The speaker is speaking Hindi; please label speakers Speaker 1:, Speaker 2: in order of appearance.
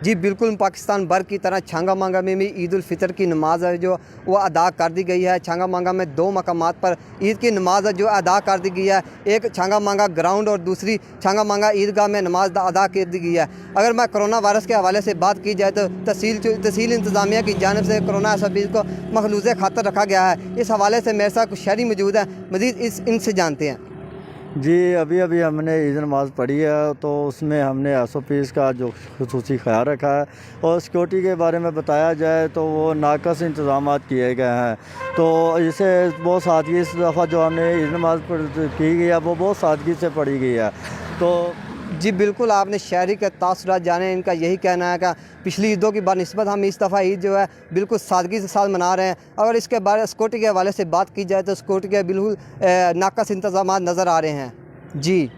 Speaker 1: जी बिल्कुल, पाकिस्तान भर की तरह छांगा मांगा में भी ईद उल फितर की नमाज़ है जो वो अदा कर दी गई है। छांगा मांगा में 2 मकामात पर ईद की नमाज़ जो अदा कर दी गई है। एक छांगा मांगा ग्राउंड और दूसरी छांगा मांगा ईदगाह में नमाज अदा कर दी गई है। अगर मैं कोरोना वायरस के हवाले से बात की जाए तो तहसील इंतज़ामिया की जानिब से कोरोना असबीज़ को मखलूज़ खातर रखा गया है। इस हवाले से मेरे साथ कुछ शहरी मौजूद हैं, मज़ीद इनसे जानते हैं।
Speaker 2: जी, अभी अभी हमने ईद नमाज़ पढ़ी है, तो उसमें हमने एसओपीज़ का जो खुसूसी ख्याल रखा है और सिक्योरिटी के बारे में बताया जाए तो वो नाकस इंतज़ाम किए गए हैं। तो इसे बहुत सादगी इस दफ़ा जो हमने ईद नमाज़ की गई है वो बहुत सादगी से पढ़ी गई है। तो
Speaker 1: जी बिल्कुल, आपने शहरी के तासुरात जाने। इनका यही कहना है कि पिछली ईदों की बनिस्बत हम इस दफ़ा ईद जो है बिल्कुल सादगी के साथ मना रहे हैं। अगर इसके बारे सिक्योरिटी के हवाले से बात की जाए तो सिक्योरिटी के बिल्कुल नाकस इंतज़ामात नज़र आ रहे हैं। जी।